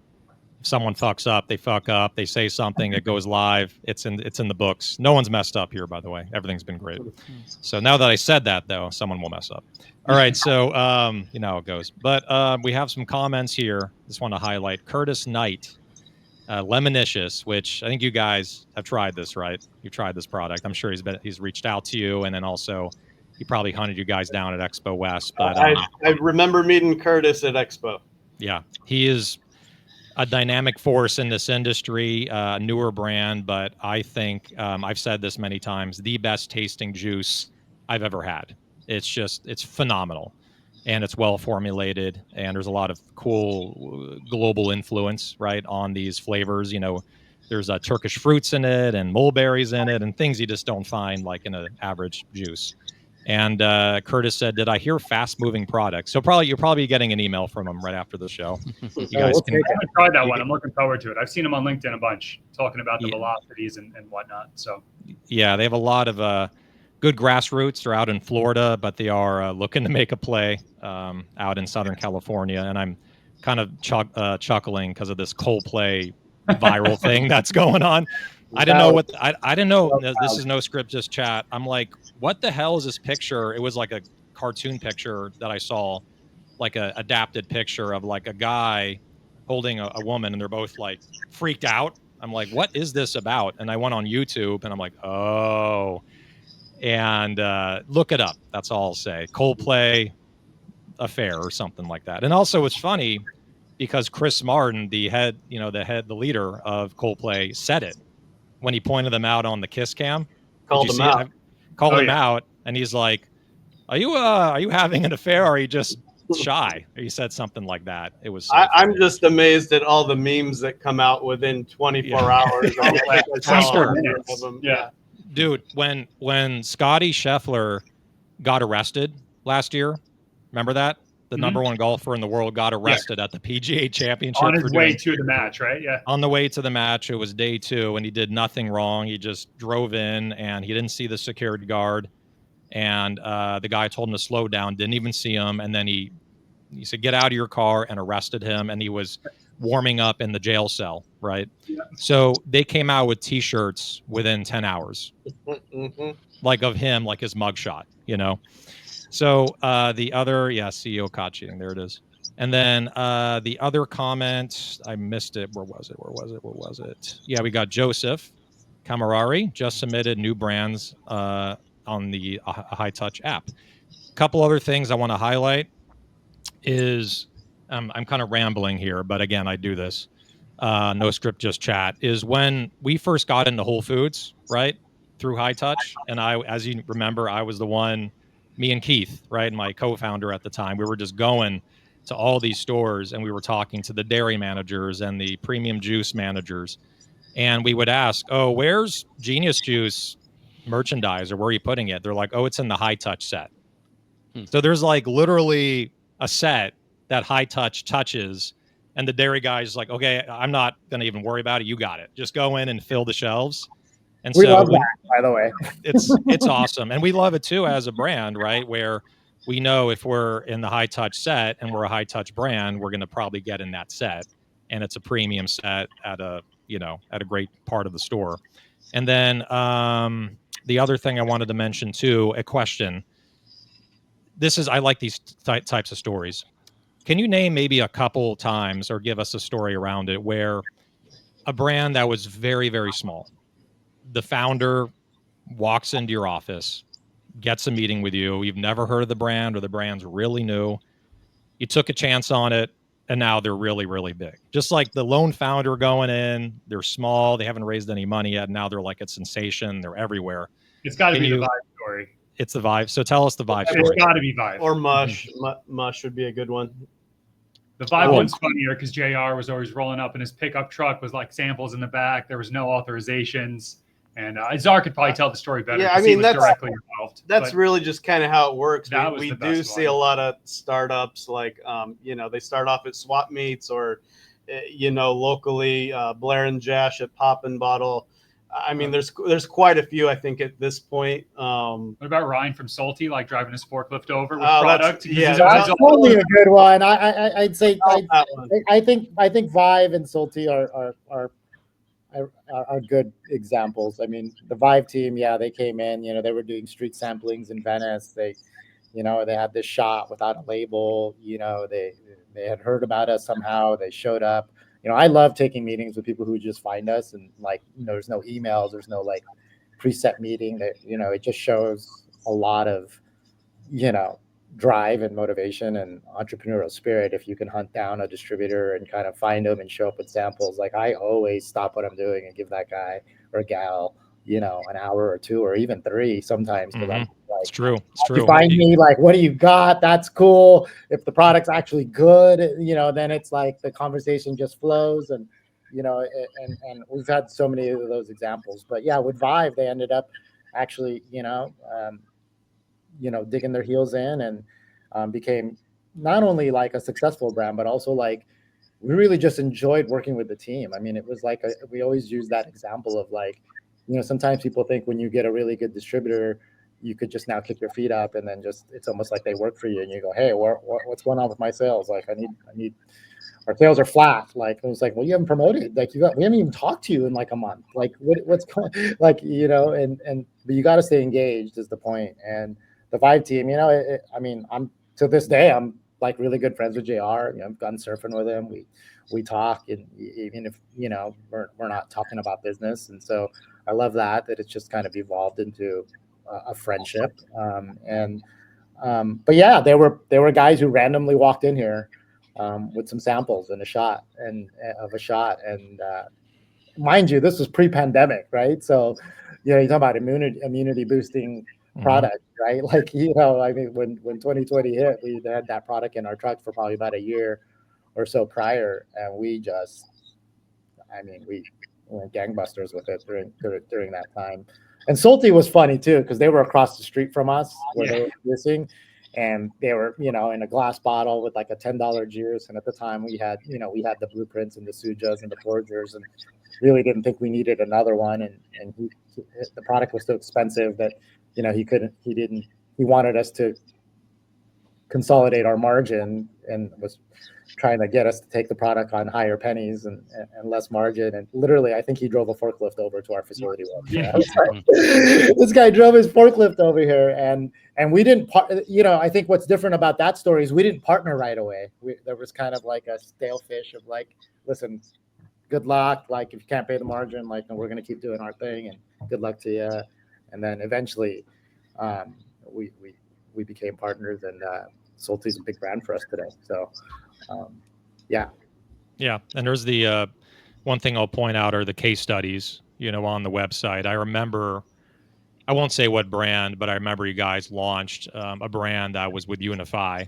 If someone fucks up, they fuck up. They say something, it goes live. It's in the books. No one's messed up here, by the way. Everything's been great. So now that I said that, though, someone will mess up. All right, so you know how it goes. But we have some comments here. Just want to highlight Curtis Knight, Lemonicious, which I think you guys have tried this, right? You've tried this product. I'm sure he's reached out to you, and then also he probably hunted you guys down at Expo West. But I remember meeting Curtis at Expo. Yeah, he is a dynamic force in this industry, newer brand, but I think I've said this many times, the best tasting juice I've ever had. It's phenomenal, and it's well formulated, and there's a lot of cool global influence, right, on these flavors. There's Turkish fruits in it and mulberries in it and things you just don't find like in an average juice. And Curtis said, "Did I hear fast-moving products?" So you'll probably be getting an email from him right after the show. You guys can. I haven't tried that one. I'm looking forward to it. I've seen him on LinkedIn a bunch talking about the velocities and whatnot. So yeah, they have a lot of good grassroots. They're out in Florida, but they are looking to make a play out in Southern California. And I'm kind of chuckling because of this Coldplay viral thing that's going on. I didn't know I didn't know. This is no script, just chat. I'm like, what the hell is this picture? It was like a cartoon picture that I saw, like a adapted picture of like a guy holding a woman, and they're both like freaked out. I'm like, what is this about? And I went on YouTube, and I'm like, oh, and look it up. That's all I'll say. Coldplay affair or something like that. And also, it's funny because Chris Martin, the leader of Coldplay, said it when he pointed them out on the Kiss Cam. Called him out. Called him out, and he's like, "Are you having an affair, or are you just shy?" Or he said something like that. It was. So I'm just amazed at all the memes that come out within 24 hours. 24 minutes. Yeah, dude. When Scotty Scheffler got arrested last year, remember that? The number one golfer in the world got arrested at the PGA Championship. On his way to the match, right? Yeah. On the way to the match. It was day 2, and he did nothing wrong. He just drove in, and he didn't see the security guard. And the guy told him to slow down, didn't even see him. And then he said, "Get out of your car," and arrested him. And he was warming up in the jail cell, right? Yeah. So they came out with T-shirts within 10 hours, like of him, like his mugshot, So the other, CEO caught cheating. There it is. And then the other comment, I missed it. Where was it? Yeah, we got Joseph Camarari just submitted new brands on the High Touch app. A couple other things I want to highlight is, I'm kind of rambling here, but again, I do this. No script, just chat. Is when we first got into Whole Foods, right, through High Touch. And I, as you remember, I was the one, me and Keith, right, my co-founder at the time, we were just going to all these stores, and we were talking to the dairy managers and the premium juice managers. And we would ask, "Oh, where's Genius Juice merchandise, or where are you putting it?" They're like, "Oh, it's in the High Touch set." So there's like literally a set that High Touch touches And the dairy guy's like, okay, I'm not going to even worry about it. You got it. Just go in and fill the shelves. And We so love that, by the way. it's awesome. And we love it too as a brand, right? Where we know if we're in the high touch set and we're a high touch brand, we're going to probably get in that set. And it's a premium set at a, at a great part of the store. And then the other thing I wanted to mention too, a question. I like these types of stories. Can you name maybe a couple times or give us a story around it where a brand that was very, very small, the founder walks into your office, gets a meeting with you. You've never heard of the brand or the brand's really new. You took a chance on it and now they're really, really big. Just like the lone founder going in, they're small. They haven't raised any money yet. Now they're like a sensation. They're everywhere. It's got to be the Vive story. It's the Vive. So tell us the Vive story. It's got to be Vive. Or Mush. Mush would be a good one. The Vive one's funnier because JR was always rolling up in his pickup truck with like samples in the back. There was no authorizations. And Czar could probably tell the story better. Yeah, I mean, that's directly involved. That's really just kind of how it works. We the do best see one. a lot of startups like, they start off at swap meets or, locally Blair and Jash at Pop and Bottle. I mean, there's quite a few, I think, at this point. What about Ryan from Salty, like driving his forklift over with product? That's probably a good one. I'd say I think Vive and Salty are good examples. I mean, the Vive team, they came in. They were doing street samplings in Venice. They had this shot without a label. They had heard about us somehow. They showed up. I love taking meetings with people who just find us and there's no emails, there's no like preset meeting that, it just shows a lot of, drive and motivation and entrepreneurial spirit. If you can hunt down a distributor and kind of find them and show up with samples, like I always stop what I'm doing and give that guy or gal, an hour or two or even 3 sometimes. It's true. It's true. You find me like, what do you got? That's cool. If the product's actually good, then it's like the conversation just flows and, and we've had so many of those examples. But yeah, with Vive, they ended up actually, digging their heels in and became not only like a successful brand, but also like we really just enjoyed working with the team. I mean, it was like we always use that example of like, sometimes people think when you get a really good distributor, you could just now kick your feet up and then it's almost like they work for you and you go, hey, what's going on with my sales? Like I need our sales are flat. Like it was like, well, you haven't promoted. Like we haven't even talked to you in like a month. Like what's going like, but you got to stay engaged is the point. And the Vive team, I'm to this day, I'm like really good friends with JR. I've gone surfing with him. We talk, and even if we're not talking about business, and so I love that it's just kind of evolved into a friendship. But yeah, there were guys who randomly walked in here with some samples and a shot, and mind you, this was pre-pandemic, right? So you talk about immunity boosting product, right? Like, I mean, when 2020 hit, we had that product in our truck for probably about a year or so prior, and we went gangbusters with it during that time. And Salty was funny too, because they were across the street from us where they were producing, and they were, in a glass bottle with like a $10 juice. And at the time we had the blueprints and the Sujas and the Forgers, and really didn't think we needed another one. And the product was so expensive that, he wanted us to consolidate our margin and was trying to get us to take the product on higher pennies and less margin. And literally, I think he drove a forklift over to our facility. This guy drove his forklift over here, and we didn't, I think what's different about that story is we didn't partner right away. There was kind of like a stale fish of like, listen, good luck. Like if you can't pay the margin, like, no, we're going to keep doing our thing, and good luck to you. And then eventually, we became partners, and Salty's a big brand for us today. So, yeah. And there's the one thing I'll point out are the case studies, on the website. I remember, I won't say what brand, but I remember you guys launched a brand that was with Unify,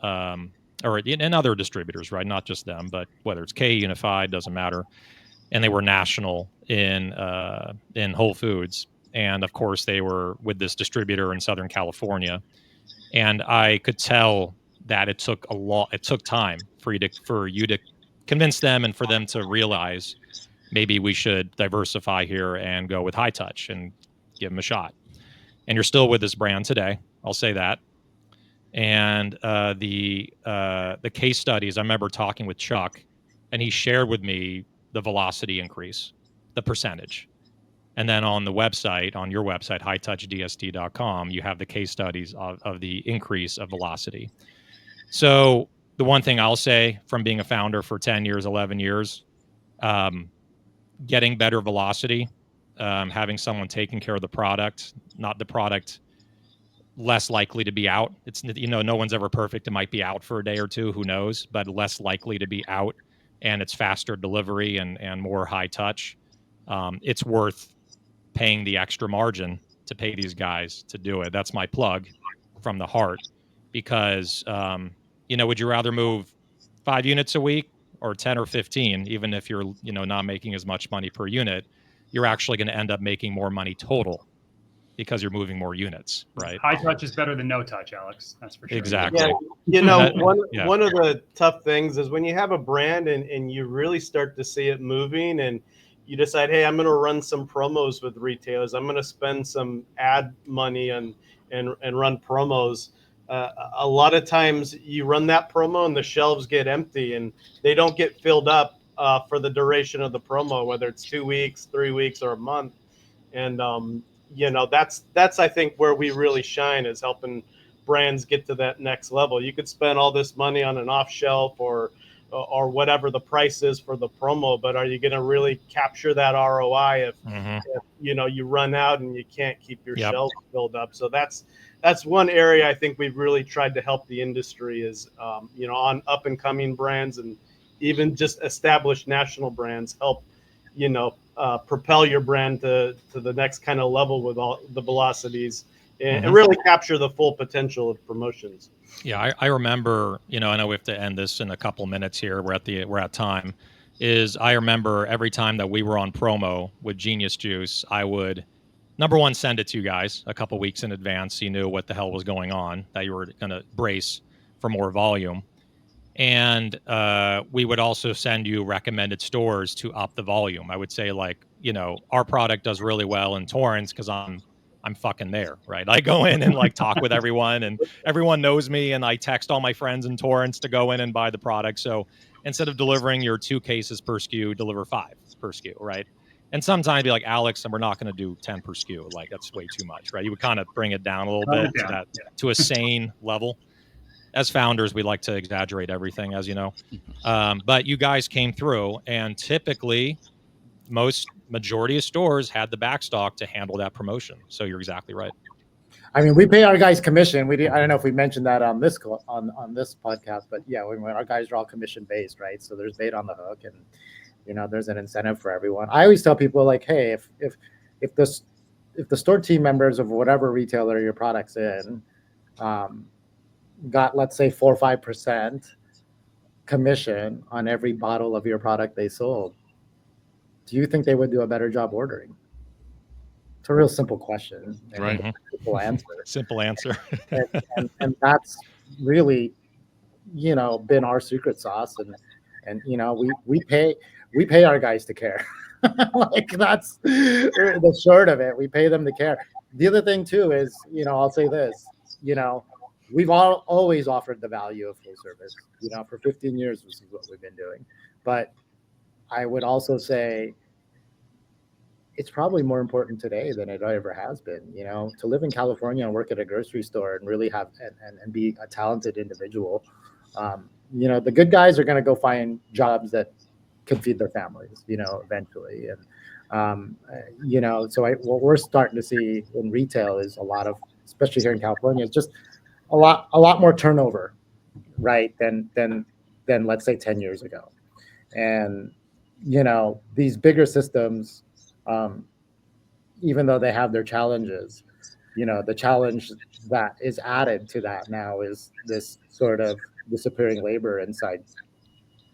or and other distributors, right? Not just them, but whether it's K Unified, doesn't matter. And they were national in Whole Foods. And of course, they were with this distributor in Southern California. And I could tell that it took time for you to convince them and for them to realize maybe we should diversify here and go with High Touch and give them a shot. And you're still with this brand today. I'll say that. And the case studies, I remember talking with Chuck, and he shared with me the velocity increase, the percentage. And then on the website, on your website, hightouchdsd.com, you have the case studies of the increase of velocity. So the one thing I'll say from being a founder for 10 years, 11 years, getting better velocity, having someone taking care of the product, not the product less likely to be out. It's, no one's ever perfect. It might be out for a day or two, who knows, but less likely to be out, and it's faster delivery and more high touch. It's worth paying the extra margin to pay these guys to do it. That's my plug from the heart, because, would you rather move 5 units a week or 10 or 15, even if you're, not making as much money per unit? You're actually going to end up making more money total because you're moving more units, right? High touch is better than no touch, Alex. That's for sure. Exactly. Yeah, one of the tough things is when you have a brand and you really start to see it moving, and you decide, hey, I'm going to run some promos with retailers. I'm going to spend some ad money and run promos. A lot of times you run that promo and the shelves get empty and they don't get filled up for the duration of the promo, whether it's 2 weeks, 3 weeks, or a month. And that's I think where we really shine, is helping brands get to that next level. You could spend all this money on an off shelf or whatever the price is for the promo, but are you going to really capture that ROI if you run out and you can't keep your shelves filled up? So that's one area I think we've really tried to help the industry is on up and coming brands, and even just established national brands help propel your brand to the next kind of level with all the velocities and really capture the full potential of promotions. Yeah, I remember, I know we have to end this in a couple minutes here. We're at time. I remember every time that we were on promo with Genius Juice, I would, number one, send it to you guys a couple weeks in advance so you knew what the hell was going on, that you were going to brace for more volume. And we would also send you recommended stores to up the volume. I would say, our product does really well in Torrance because I'm fucking there, right? I go in and talk with everyone, and everyone knows me, and I text all my friends in Torrance to go in and buy the product. So instead of delivering your 2 cases per SKU, deliver 5 per SKU, right? And sometimes be like, Alex, and we're not going to do 10 per SKU. That's way too much, right? You would kind of bring it down a little bit to a sane level. As founders, we like to exaggerate everything, as you know. But you guys came through, and typically majority of stores had the backstock to handle that promotion. So you're exactly right. I mean, we pay our guys commission. I don't know if we mentioned that on this on this podcast, but yeah, our guys are all commission based, right? So there's bait on the hook, and there's an incentive for everyone. I always tell people hey, if the store team members of whatever retailer your product's in got, let's say, 4 or 5% commission on every bottle of your product they sold, do you think they would do a better job ordering? It's a real simple question. Right. Simple answer. Simple answer. and that's really, been our secret sauce. And we pay our guys to care. That's the short of it. We pay them to care. The other thing too is, I'll say this, we've always offered the value of full service. For 15 years, this is what we've been doing. But I would also say it's probably more important today than it ever has been. To live in California and work at a grocery store and really have and be a talented individual. The good guys are going to go find jobs that can feed their families, eventually. And so what we're starting to see in retail is a lot of, especially here in California, is just a lot more turnover, right, than let's say 10 years ago. And these bigger systems, even though they have their challenges, the challenge that is added to that now is this sort of disappearing labor inside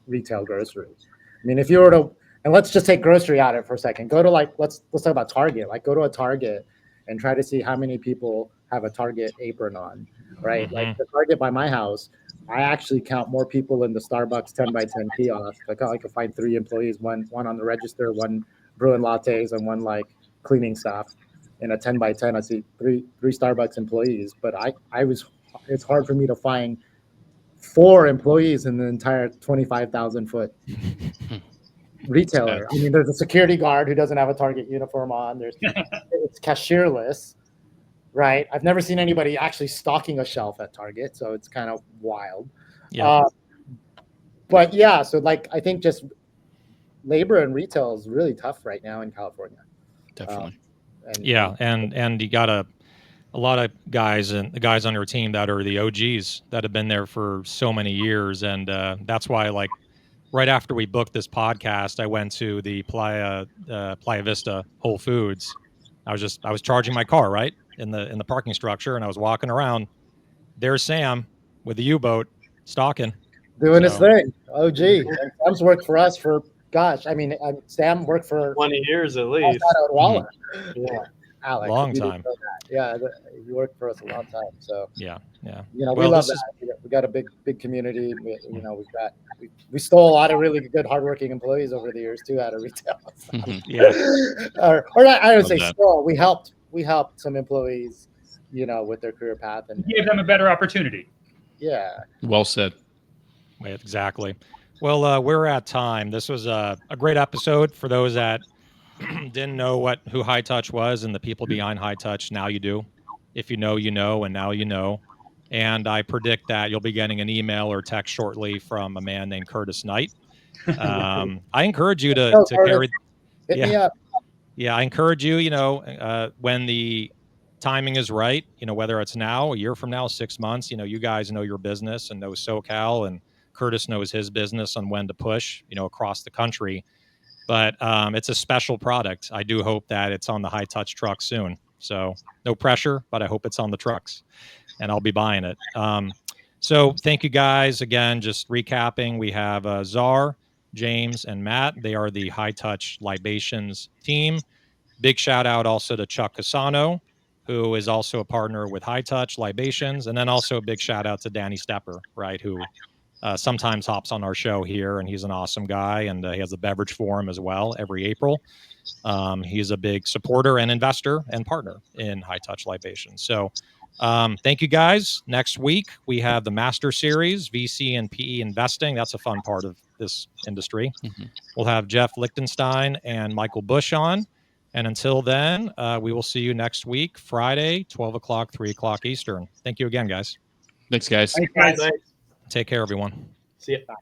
retail grocery. I mean, if you were to, and let's just take grocery out of it for a second, go to let's talk about Target. Go to a Target and try to see how many people have a Target apron on, right? The Target by my house, I actually count more people in the Starbucks 10 by 10 kiosk. I could find 3 employees, one on the register, one brewing lattes, and one like cleaning staff. In a 10 by 10, I see three Starbucks employees. But it's hard for me to find 4 employees in the entire 25,000 foot retailer. I mean, there's a security guard who doesn't have a Target uniform on. It's cashierless. Right. I've never seen anybody actually stocking a shelf at Target, so it's kind of wild. Yeah. But yeah, so like I think just labor and retail is really tough right now in California. Definitely. And you got a lot of guys and the guys on your team that are the OGs that have been there for so many years, and that's why like right after we booked this podcast, I went to the Playa Vista Whole Foods. I was charging my car right in the parking structure, and I was walking around. There's Sam with the U-boat stocking, doing his thing. OG. Sam's worked for us for Sam worked for 20 years at least. Yeah, Alex, long time. Yeah, he worked for us a long time. So yeah. We love that. We got a big community. We stole a lot of really good, hardworking employees over the years too out of retail. or I would say stole. We helped some employees, with their career path and gave them a better opportunity. Yeah. Well said. Exactly. Well, we're at time. This was a great episode for those that didn't know who High Touch was and the people behind High Touch. Now you do. If you know, and now you know. And I predict that you'll be getting an email or text shortly from a man named Curtis Knight. I encourage you to carry. Hit me up. Yeah, I encourage you. When the timing is right, whether it's now, a year from now, 6 months. You guys know your business and know SoCal, and Curtis knows his business on when to push. Across the country. But it's a special product. I do hope that it's on the High Touch truck soon. So no pressure, but I hope it's on the trucks, and I'll be buying it. So thank you guys again. Just recapping, we have Czar, James, and Matt. They are the High Touch Libations team. Big shout out also to Chuck Casano, who is also a partner with High Touch Libations, and then also a big shout out to Danny Stepper, right, who sometimes hops on our show here, and he's an awesome guy, and he has a beverage forum as well every April. He's a big supporter and investor and partner in High Touch Libations. So thank you guys. Next week, we have the Master Series, VC and PE investing. That's a fun part of this industry. Mm-hmm. We'll have Jeff Lichtenstein and Michael Bush on. And until then, we will see you next week, Friday, 12 o'clock, 3 o'clock Eastern. Thank you again, guys. Thanks, guys. Thanks, guys. Take care, everyone. See ya.